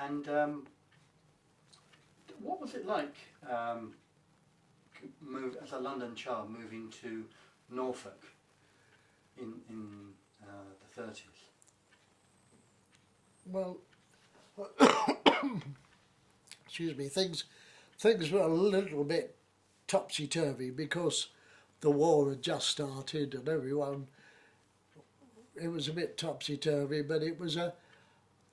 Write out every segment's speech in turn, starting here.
And what was it like as a London child moving to Norfolk in the 30s? Well, excuse me, things were a little bit topsy-turvy because the war had just started and it was a bit topsy-turvy, but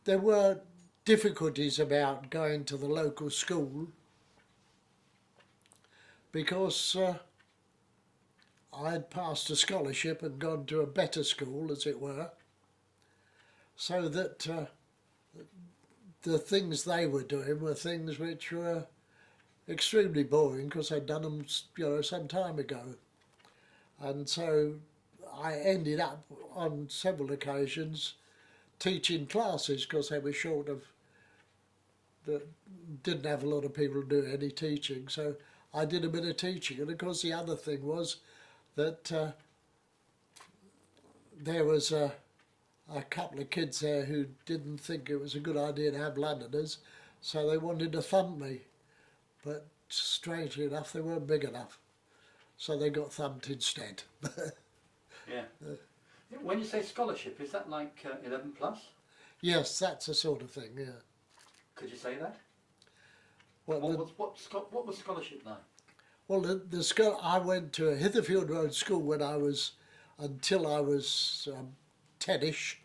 there were difficulties about going to the local school because I had passed a scholarship and gone to a better school, as it were, so that the things they were doing were things which were extremely boring because I'd done them, some time ago. And so I ended up on several occasions teaching classes because they were didn't have a lot of people do any teaching. So I did a bit of teaching. And of course the other thing was that there was a couple of kids there who didn't think it was a good idea to have Londoners, so they wanted to thump me. But strangely enough, they weren't big enough, so they got thumped instead. Yeah. When you say scholarship, is that like 11 plus? Yes, that's the sort of thing, yeah. Could you say that? Well, what was scholarship like? Well, the school, I went to a Hitherfield Road school until I was 10ish,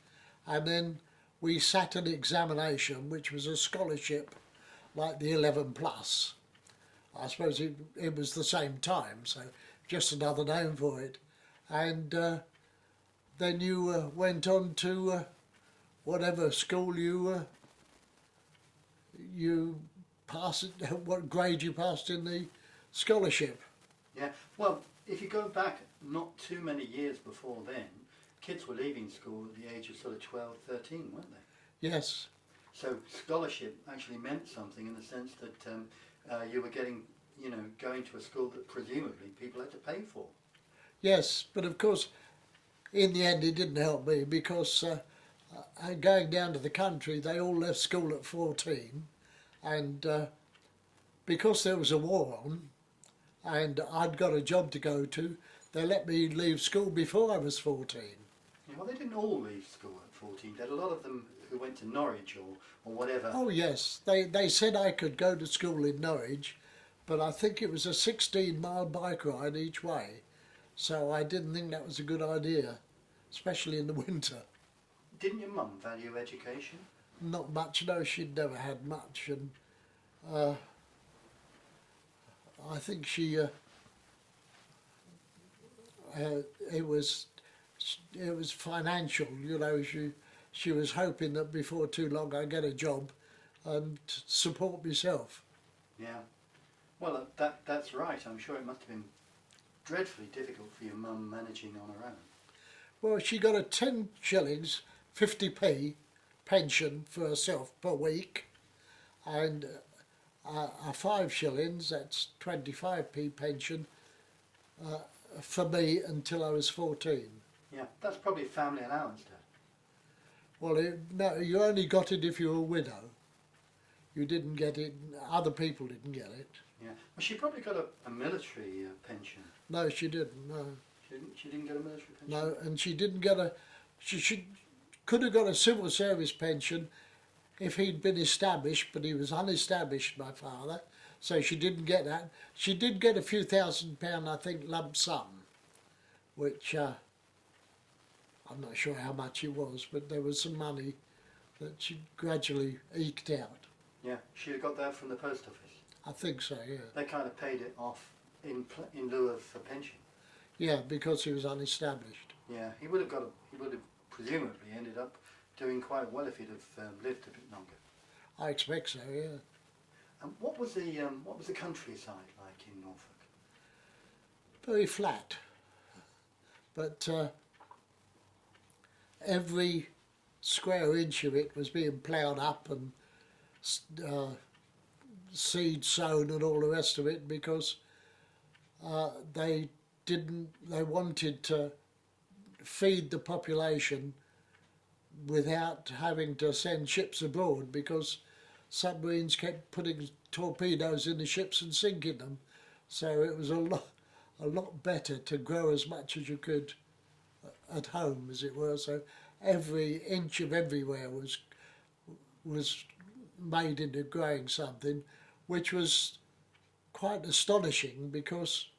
and then we sat an examination, which was a scholarship like the 11 plus. I suppose it was the same time, so just another name for it. And then you went on to whatever school you passed, what grade you passed in the scholarship. Yeah, well, if you go back not too many years before then, kids were leaving school at the age of sort of 12, 13, weren't they? Yes. So scholarship actually meant something in the sense that you were going to a school that presumably people had to pay for. Yes, but of course, in the end it didn't help me because going down to the country, they all left school at 14, and because there was a war on, and I'd got a job to go to, they let me leave school before I was 14. Yeah, well, they didn't all leave school at 14. There were a lot of them who went to Norwich or whatever. Oh yes, they said I could go to school in Norwich, but I think it was a 16-mile bike ride each way, so I didn't think that was a good idea, especially in the winter. Didn't your mum value education? Not much, no, she'd never had much, and I think it was financial, she was hoping that before too long I'd get a job and support myself. Yeah, well that's right. I'm sure it must have been dreadfully difficult for your mum managing on her own. Well, she got a 10 shillings 50p pension for herself per week, and a 5 shillings, that's 25p pension for me until I was 14. Yeah, that's probably family allowance, Dad. Well, no, you only got it if you were a widow. You didn't get it, other people didn't get it. Yeah, well, she probably got a military pension. No, she didn't, no. She didn't get a military pension? No, and she didn't get could have got a civil service pension if he'd been established, but he was unestablished, my father, so she didn't get that. She did get a few £1,000, I think, lump sum, which I'm not sure how much it was, but there was some money that she gradually eked out. Yeah, she got that from the post office. I think so, yeah. They kind of paid it off in lieu of a pension. Yeah, because he was unestablished. Yeah, he would have presumably ended up doing quite well if he'd have lived a bit longer. I expect so, yeah. And what was the countryside like in Norfolk? Very flat, but every square inch of it was being ploughed up and seed sown and all the rest of it, because they wanted to feed the population without having to send ships abroad, because submarines kept putting torpedoes in the ships and sinking them. So it was a lot better to grow as much as you could at home, as it were. So every inch of everywhere was made into growing something, which was quite astonishing because,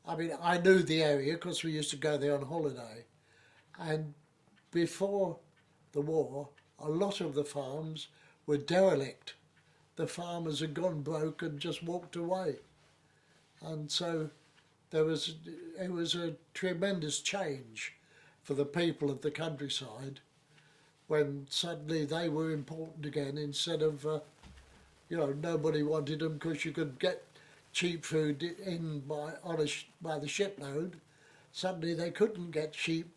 I mean, I knew the area because we used to go there on holiday, and before the war, a lot of the farms were derelict. The farmers had gone broke and just walked away, and so it was a tremendous change for the people of the countryside when suddenly they were important again instead of nobody wanted them because you could get cheap food in by the shipload. Suddenly they couldn't get cheap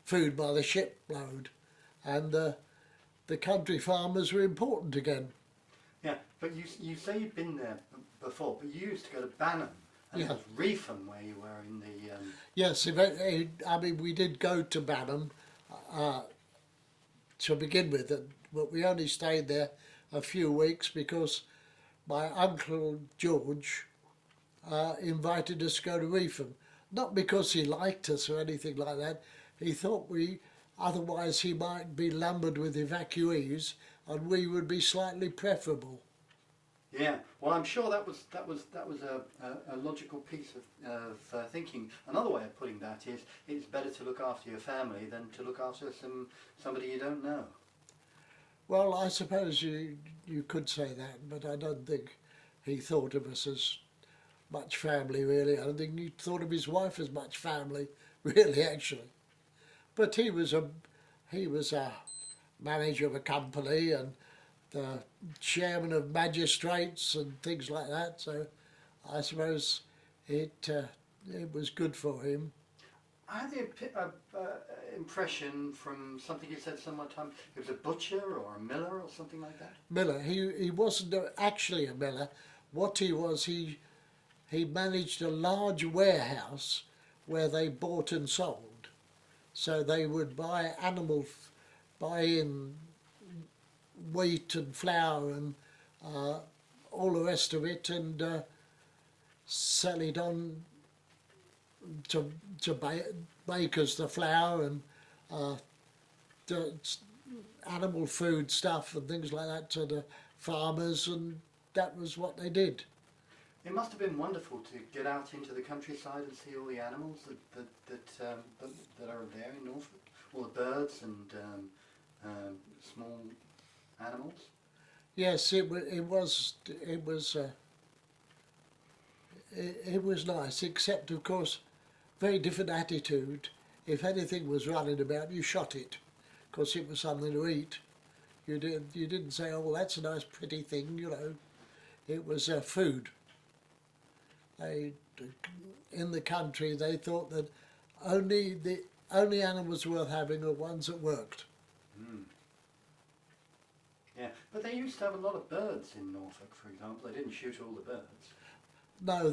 food by the shipload, and the country farmers were important again. Yeah, but you say you've been there before, but you used to go to Banham, and it Yeah. was Reefham where you were in the. Yes, I mean we did go to Banham to begin with, but we only stayed there a few weeks because my uncle George invited us to go to Reefham. Not because he liked us or anything like that. He thought otherwise he might be lumbered with evacuees and we would be slightly preferable. Yeah, well, I'm sure that was a logical piece of thinking. Another way of putting that is it's better to look after your family than to look after somebody you don't know. Well, I suppose you could say that, but I don't think he thought of us as much family, really. I don't think he thought of his wife as much family, really, actually. But he was a manager of a company and the chairman of magistrates and things like that. So I suppose it was good for him. I had the impression from something you said some time, he was a butcher or a miller or something like that. Miller, he wasn't actually a miller. What he was, he managed a large warehouse where they bought and sold. So they would buy in wheat and flour and all the rest of it, and sell it on to bakers, the flour and the animal food stuff and things like that to the farmers, and that was what they did. It must have been wonderful to get out into the countryside and see all the animals that are there in Norfolk, all the birds and small animals. Yes, it was nice, except of course, very different attitude. If anything was running about, you shot it, because it was something to eat. You didn't say, "Oh, that's a nice, pretty thing," you know. It was food. In the country, they thought that the only animals worth having are ones that worked. Mm. Yeah, but they used to have a lot of birds in Norfolk, for example. They didn't shoot all the birds. No,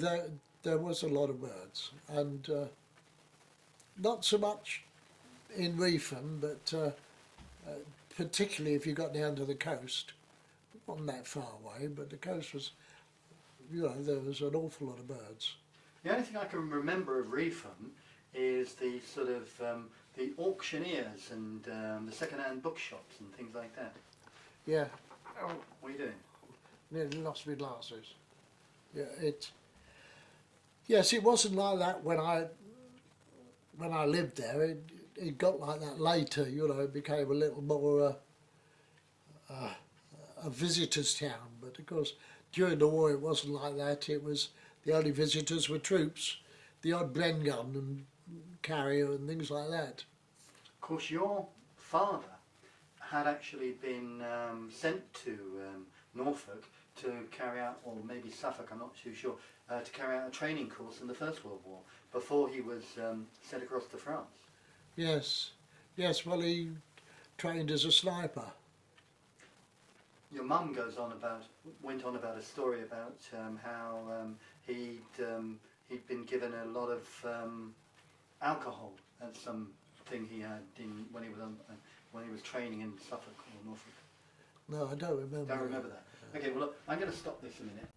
there was a lot of birds, and not so much in Reefham, but particularly if you got down to the coast. It wasn't that far away, but the coast was, there was an awful lot of birds. The only thing I can remember of Reefham is the sort of the auctioneers and the second-hand bookshops and things like that. Yeah. Oh, what are you doing? Nearly lost my glasses. Yeah, yes, it wasn't like that when I lived there. It got like that later. It became a little more a visitors' town. But of course, during the war, it wasn't like that. It was the only visitors were troops, the odd Bren gun and carrier and things like that. Of course, your father had actually been sent to Norfolk to carry out, or maybe Suffolk, I'm not too sure, to carry out a training course in the First World War before he was sent across to France. Yes, well, he trained as a sniper. Your mum went on about a story about how he'd been given a lot of alcohol at some thing he had when he was training in Suffolk or Norfolk. No, I don't remember. Don't remember that. Okay, well look, I'm going to stop this a minute.